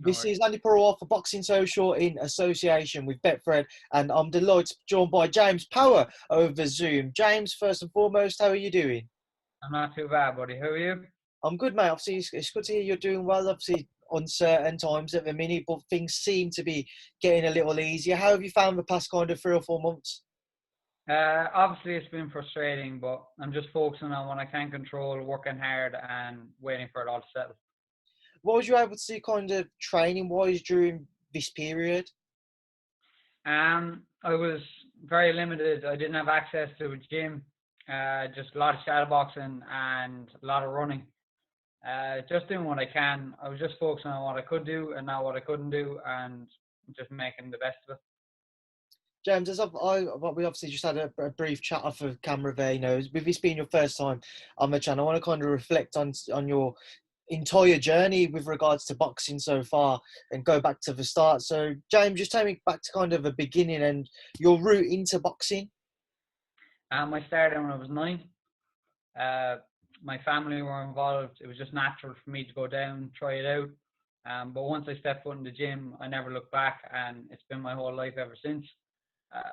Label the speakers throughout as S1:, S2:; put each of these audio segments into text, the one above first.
S1: No
S2: This
S1: worries.
S2: is Andy Purewal for Boxing Social in association with Betfred, and I'm delighted to be joined by James Power over Zoom. James, first and foremost, how are you doing?
S1: I'm not too bad, buddy. How are you?
S2: I'm good, mate. Obviously, it's good to hear you're doing well. Obviously, uncertain times at the minute, but things seem to be getting a little easier. How have you found the past kind of 3 or 4 months?
S1: Obviously, it's been frustrating, but I'm just focusing on what I can control, working hard, and waiting for it all to settle.
S2: What was you able to see kind of training wise during this period?
S1: I was very limited. I didn't have access to a gym, just a lot of shadow boxing and a lot of running. Just doing what I can. I was just focusing on what I could do and not what I couldn't do, and just making the best of it.
S2: James, we obviously just had a brief chat off of camera there. With this being your first time on the channel, I want to kind of reflect on your entire journey with regards to boxing so far and go back to the start. So, James, just take me back to kind of the beginning and your route into boxing.
S1: I started when I was 9. Uh, my family were involved. It was just natural for me to go down, try it out. But once I stepped foot in the gym, I never looked back, and it's been my whole life ever since.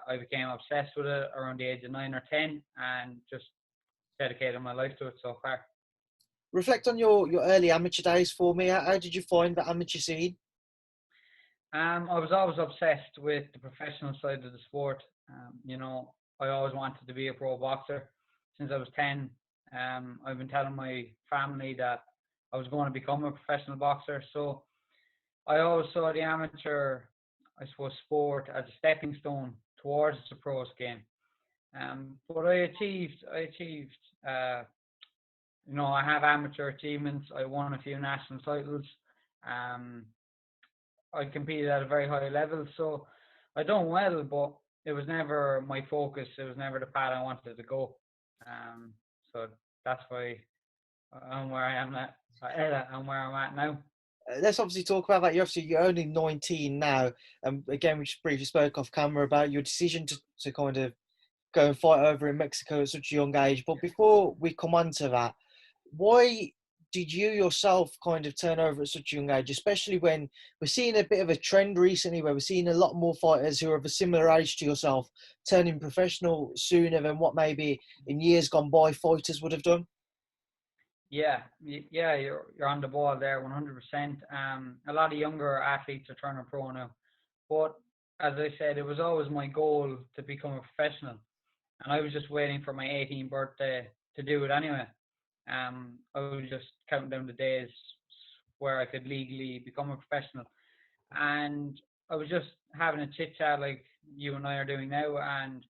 S1: I became obsessed with it around the age of 9 or 10, and just dedicated my life to it so far.
S2: Reflect on your early amateur days for me. How did you find the amateur scene?
S1: I was always obsessed with the professional side of the sport. I always wanted to be a pro boxer since I was 10. I've been telling my family that I was going to become a professional boxer. So I always saw the amateur, I suppose, sport as a stepping stone towards the pros game. But I achieved, uh, I have amateur achievements. I won a few national titles. Um, I competed at a very high level, so I done well, but it was never my focus. It was never the path I wanted to go. So that's why I'm where I am at. I'm where I'm at now.
S2: Let's obviously talk about that. You're only 19 now. Again, we just briefly spoke off camera about your decision to kind of go and fight over in Mexico at such a young age. But before we come on to that, why did you yourself kind of turn over at such a young age, especially when we're seeing a bit of a trend recently where we're seeing a lot more fighters who are of a similar age to yourself turning professional sooner than what maybe in years gone by fighters would have done?
S1: Yeah, you're on the ball there, 100%. A lot of younger athletes are turning pro now, but as I said, it was always my goal to become a professional, and I was just waiting for my 18th birthday to do it anyway. I was just counting down the days where I could legally become a professional, and I was just having a chit chat like you and I are doing now, and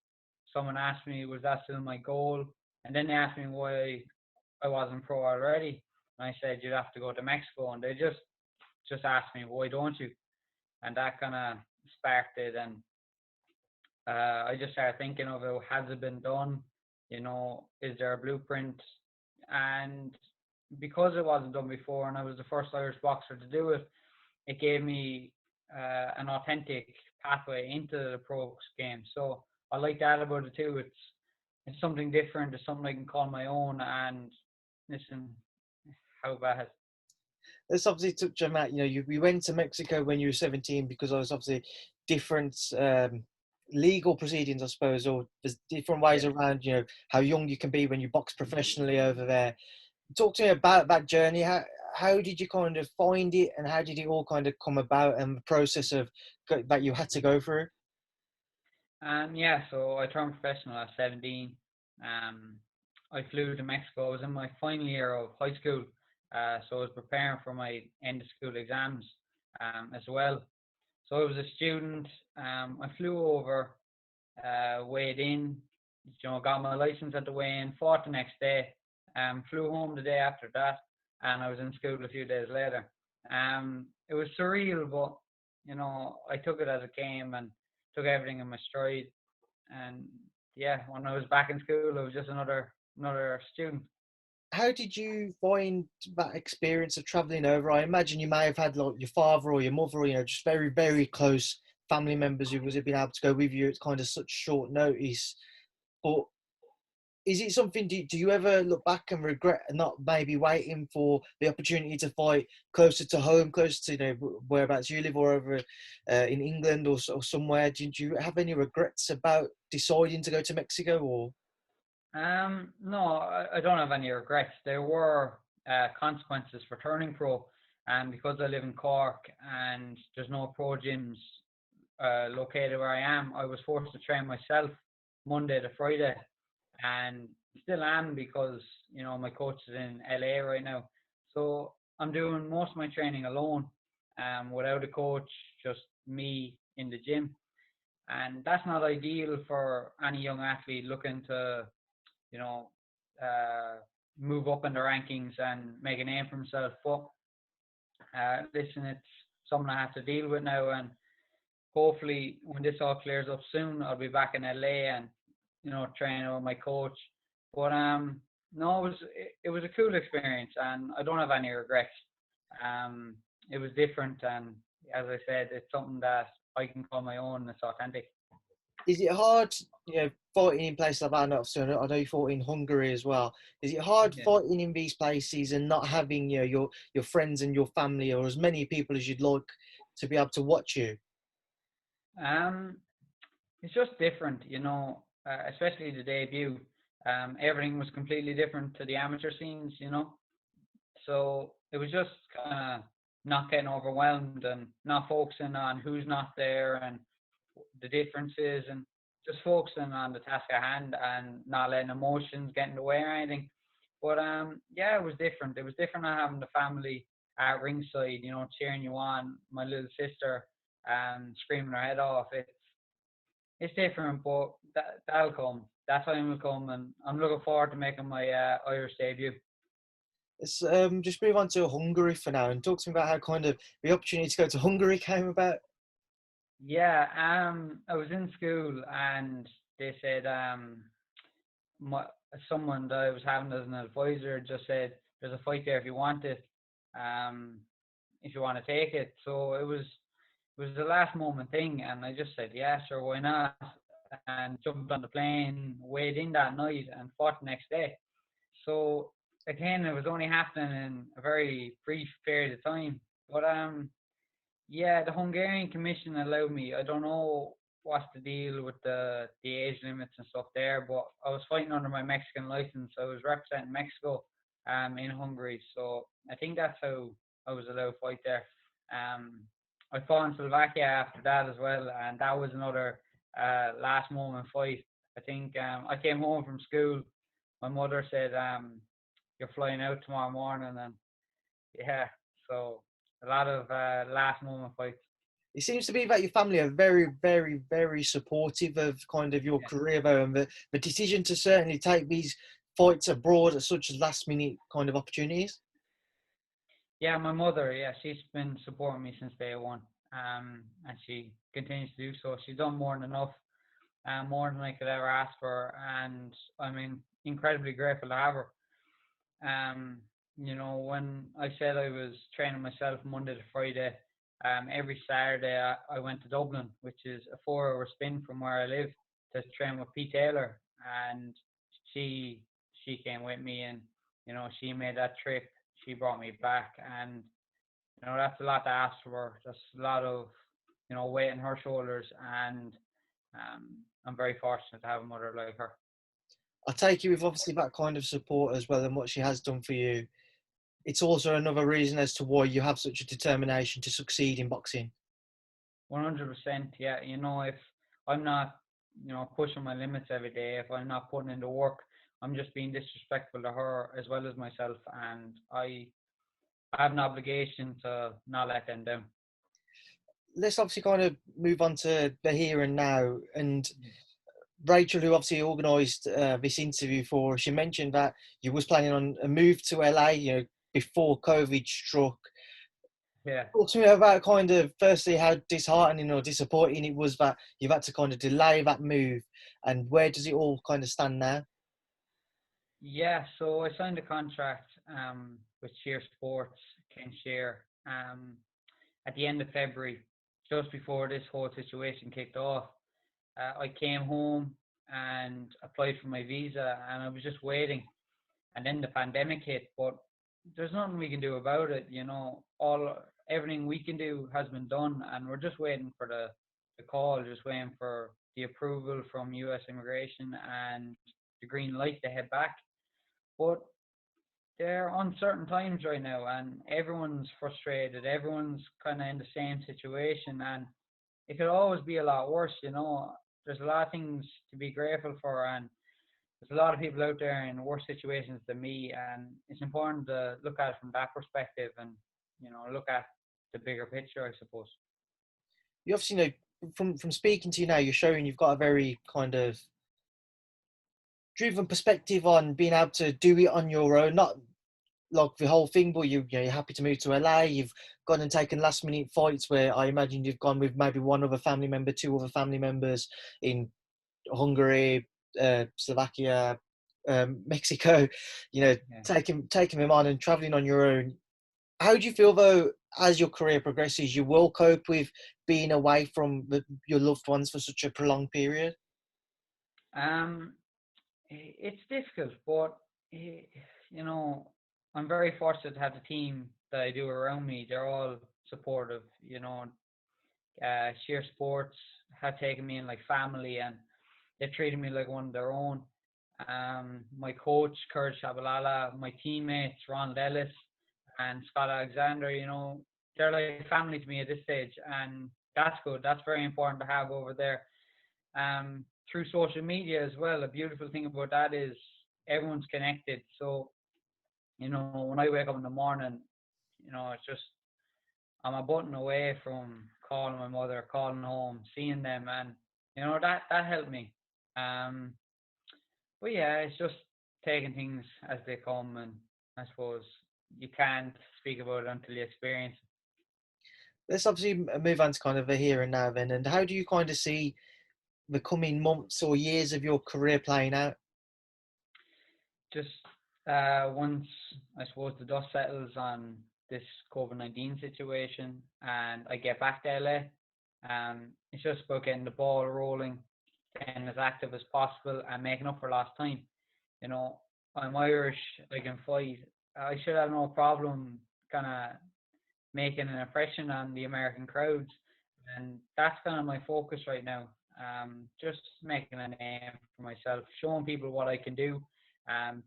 S1: someone asked me, was that still my goal? And then they asked me why I wasn't pro already. And I said, you'd have to go to Mexico. And they just asked me, why don't you? And that kind of sparked it. And I just started thinking of it, has it been done? Is there a blueprint? And because it wasn't done before and I was the first Irish boxer to do it, it gave me an authentic pathway into the pro game. So I like that about it too. It's something different. It's something I can call my own. And listen, how bad?
S2: Let's obviously touch on that. We went to Mexico when you were 17 because there was obviously different legal proceedings, I suppose, or there's different ways
S1: Yeah.
S2: around, how young you can be when you box professionally over there. Talk to me about that journey. How did you kind of find it, and how did it all kind of come about, and the process of that you had to go through?
S1: Yeah, so I turned professional at 17. Um, I flew to Mexico. I was in my final year of high school, so I was preparing for my end of school exams as well. So I was a student. I flew over, weighed in, got my license at the weigh-in, fought the next day, flew home the day after that, and I was in school a few days later. It was surreal, but I took it as it came and took everything in my stride. And yeah, when I was back in school, I was just another student.
S2: How did you find that experience of traveling over? I imagine you may have had like your father or your mother, just very, very close family members who was been able to go with you at kind of such short notice. But Is it something, do you ever look back and regret not maybe waiting for the opportunity to fight closer to home, closer to, whereabouts you live, or over in England, or somewhere? Do you have any regrets about deciding to go to Mexico, or?
S1: No, I don't have any regrets. There were consequences for turning pro, and because I live in Cork and there's no pro gyms located where I am, I was forced to train myself Monday to Friday, and still am because my coach is in LA right now. So I'm doing most of my training alone, without a coach, just me in the gym, and that's not ideal for any young athlete looking to you know, uh, move up in the rankings and make a name for himself. But listen, it's something I have to deal with now, and hopefully, when this all clears up soon, I'll be back in LA and training with my coach. But no, it was a cool experience, and I don't have any regrets. Um, it was different, and as I said, it's something that I can call my own. It's authentic.
S2: Is it hard, fighting in places like that? And obviously, I know you fought in Hungary as well. Is it hard
S1: Yeah.
S2: fighting in these places and not having, your friends and your family, or as many people as you'd like, to be able to watch you?
S1: Um, it's just different, especially the debut. Everything was completely different to the amateur scenes. So it was just kind of not getting overwhelmed and not focusing on who's not there and the differences, and just focusing on the task at hand and not letting emotions get in the way or anything. But yeah, it was different. It was different not having the family at ringside, cheering you on. My little sister, screaming her head off. It's different, but that'll come. That time will come, and I'm looking forward to making my Irish debut.
S2: Let's just move on to Hungary for now and talk to me about how kind of the opportunity to go to Hungary came about.
S1: Yeah, I was in school and they said my, someone that I was having as an advisor just said there's a fight there if you want it, um, if you want to take it. So it was the last moment thing, and I just said yeah, sure, why not? And jumped on the plane, weighed in that night, and fought the next day. So again, it was only happening in a very brief period of time, but yeah, the Hungarian Commission allowed me. I don't know what's the deal with the age limits and stuff there, but I was fighting under my Mexican license. I was representing Mexico in Hungary, so I think that's how I was allowed to fight there. Um, I fought in Slovakia after that as well, and that was another last moment fight. I think I came home from school. My mother said, "You're flying out tomorrow morning," and yeah, so a lot of last moment fights.
S2: It seems to be that your family are very, very, very supportive of kind of your
S1: Yeah.
S2: career, though, and the decision to certainly take these fights abroad at such last minute kind of opportunities.
S1: Yeah, my mother, yeah, she's been supporting me since day one. And she continues to do so. She's done more than enough, more than I could ever ask for, and incredibly grateful to have her. Um, when I said I was training myself Monday to Friday, every Saturday I went to Dublin, which is a 4 hour spin from where I live, to train with Pete Taylor, and she she came with me, and she made that trip. She brought me back, and that's a lot to ask for. That's a lot of weight on her shoulders, and I'm very fortunate to have a mother like her.
S2: I take you with obviously that kind of support as well and what she has done for you. It's also another reason as to why you have such a determination to succeed in boxing.
S1: 100%. Yeah, if I'm not, pushing my limits every day, if I'm not putting in the work, I'm just being disrespectful to her as well as myself, and I have an obligation to not let them down.
S2: Let's obviously kind of move on to the here and now. And Rachel, who obviously organised this interview for us, she mentioned that you was planning on a move to LA, before COVID struck.
S1: Yeah.
S2: Talk to me about kind of firstly how disheartening or disappointing it was that you've had to kind of delay that move, and where does it all kind of stand now?
S1: Yeah, so I signed a contract with Sheer Sports, Ken Sheer, at the end of February, just before this whole situation kicked off. I came home. and applied for my visa, and I was just waiting. And then the pandemic hit, but there's nothing we can do about it. All everything we can do has been done, and we're just waiting for the call, just waiting for the approval from U.S. immigration and the green light to head back. But they're uncertain times right now, and everyone's frustrated. Everyone's kind of in the same situation, and it could always be a lot worse. There's a lot of things to be grateful for, and there's a lot of people out there in worse situations than me, and it's important to look at it from that perspective and look at the bigger picture, I suppose.
S2: You obviously know from speaking to you now, you're showing you've got a very kind of driven perspective on being able to do it on your own, not like the whole thing, but you're happy to move to LA. You've gone and taken last minute fights where I imagine you've gone with maybe one other family member, two other family members in Hungary, Slovakia, Mexico.
S1: Yeah.
S2: Taking them on and traveling on your own. How do you feel though, as your career progresses, you will cope with being away from your loved ones for such a prolonged period?
S1: Um, it's difficult, but eh, you know, I'm very fortunate to have the team that I do around me. They're all supportive. Sheer Sports have taken me in like family, and they treated me like one of their own. My coach, Kurt Shabalala, my teammates, Ron Ellis and Scott Alexander, they're like family to me at this stage, and that's good. That's very important to have over there. Through social media as well, a beautiful thing about that is everyone's connected. So, when I wake up in the morning, it's just I'm a button away from calling my mother, calling home, seeing them, and that helped me. Um, but yeah, it's just taking things as they come, and I suppose you can't speak about it until you experience it.
S2: Let's obviously move on to kind of the here and now then. And how do you kind of see the coming months or years of your career playing out?
S1: Just once I suppose the dust settles on this COVID-19 situation, and I get back to LA, it's just about getting the ball rolling, getting as active as possible, and making up for lost time. You know, I'm Irish. I can fight. I should have no problem kind of making an impression on the American crowds, and that's kind of my focus right now. Just making a name for myself, showing people what I can do,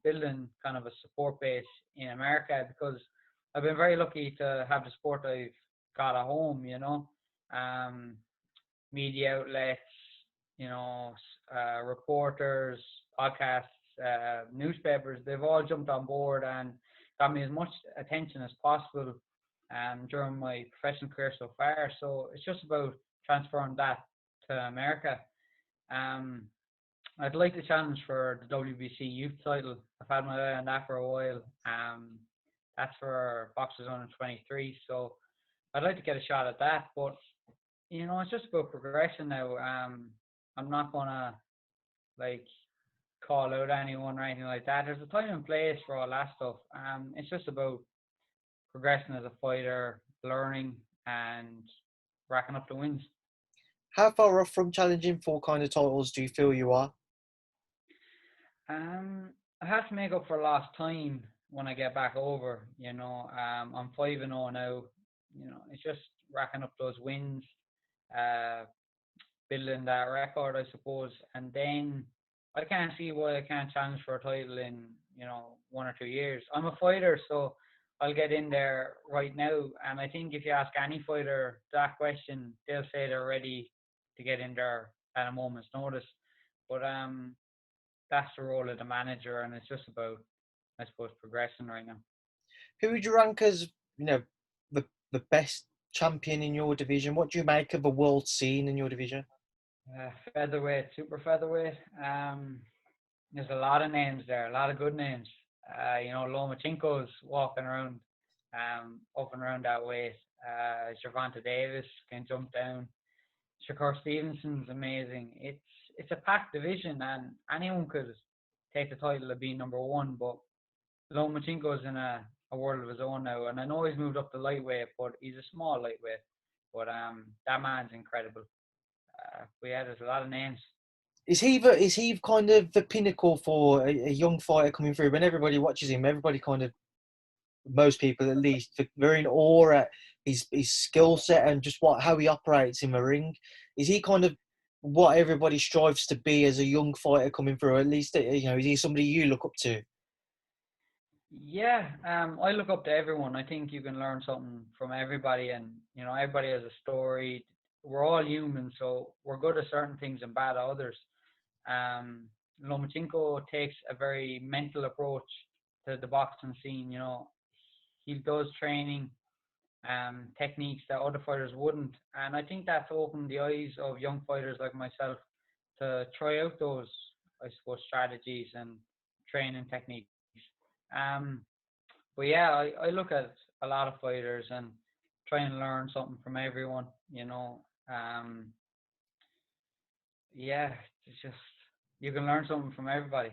S1: building kind of a support base in America, because I've been very lucky to have the support I've got at home. Um, Media outlets, reporters, podcasts, newspapers, they've all jumped on board and got me as much attention as possible during my professional career so far. So it's just about transferring that to America. Um, I'd like to challenge for the WBC youth title. I've had my eye on that for a while. That's for boxers under 23. So I'd like to get a shot at that. But it's just about progression now. I'm not gonna like call out anyone or anything like that. There's a time and place for all that stuff. It's just about progressing as a fighter, learning, and racking up the wins.
S2: How far off from challenging for kind of titles do you feel you are?
S1: I have to make up for lost time when I get back over. I'm 5-0 now. It's just racking up those wins, uh, building that record, I suppose, and then I can't see why I can't challenge for a title in 1 or 2 years. I'm a fighter, so I'll get in there right now. And I think if you ask any fighter that question, they'll say they're ready to get in there at a moment's notice. But that's the role of the manager, and it's just about, I suppose, progressing right now.
S2: Who would you rank as, the best champion in your division? What do you make of the world scene in your division?
S1: Featherweight, super featherweight. There's a lot of names there, a lot of good names. Lomachenko's walking around, up and around that weight. Gervonta Davis can jump down. Shakur Stevenson's amazing. It's a packed division, and anyone could take the title of being number one. But Lomachenko's in a world of his own now, and I know he's moved up to lightweight, but he's a small lightweight. But that man's incredible. But yeah, there's a lot of names.
S2: is he kind of the pinnacle for a young fighter coming through? When everybody watches him, everybody kind of, most people at least, they're in awe at his skill set and just how he operates in the ring. Is he kind of what everybody strives to be as a young fighter coming through? At least, is he somebody you look up to?
S1: Yeah, I look up to everyone. I think you can learn something from everybody, and everybody has a story. We're all human, so we're good at certain things and bad at others. Um, Lomachenko takes a very mental approach to the boxing scene. He does training, techniques that other fighters wouldn't, and I think that's opened the eyes of young fighters like myself to try out those, I suppose, strategies and training techniques. Um, but yeah, I look at a lot of fighters and try and learn something from everyone. Yeah, it's just you can learn something from everybody.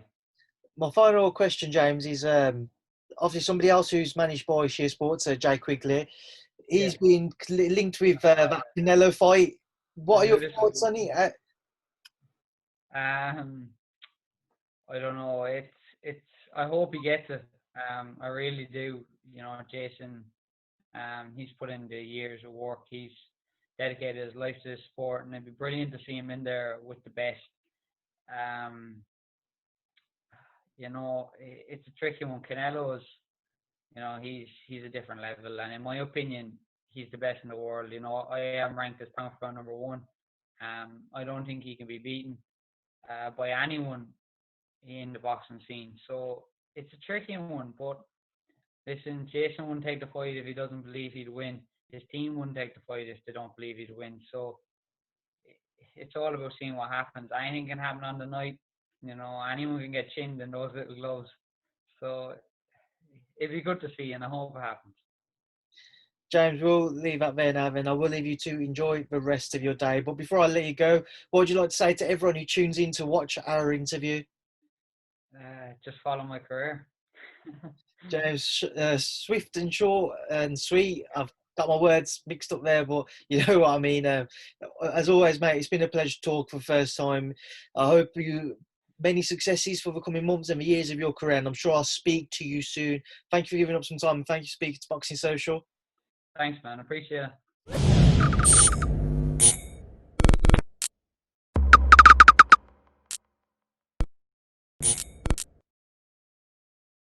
S2: My final question, James, is obviously somebody else who's managed by Sheer Sports, Jay Quigley.
S1: Yeah,
S2: He's been linked with that Canelo fight. What
S1: I
S2: are your
S1: knew this was
S2: thoughts on it?
S1: um I don't know. It's. I hope he gets it. I really do. Jason. He's put in the years of work. He's dedicated his life to this sport, and it'd be brilliant to see him in there with the best. Um, it's a tricky one. Canelo is, he's a different level, and in my opinion, he's the best in the world. I am ranked as pound for pound number one. I don't think he can be beaten by anyone in the boxing scene. So it's a tricky one. But listen, Jason wouldn't take the fight if he doesn't believe he'd win. His team wouldn't take the fight if they don't believe he'd win. So it's all about seeing what happens. Anything can happen on the night. Anyone can get chinned in those little gloves. So it'd be good to see, and I hope it happens.
S2: James, we'll leave that there now, then. I will leave you to enjoy the rest of your day. But before I let you go, what would you like to say to everyone who tunes in to watch our interview?
S1: Just follow my career.
S2: James, swift and short and sweet. I've got my words mixed up there, but you know what I mean. As always, mate, it's been a pleasure to talk for the first time. I hope you many successes for the coming months and the years of your career, and I'm sure I'll speak to you soon. Thank you for giving up some time, and thank you for speaking to Boxing Social.
S1: Thanks, man. Appreciate it.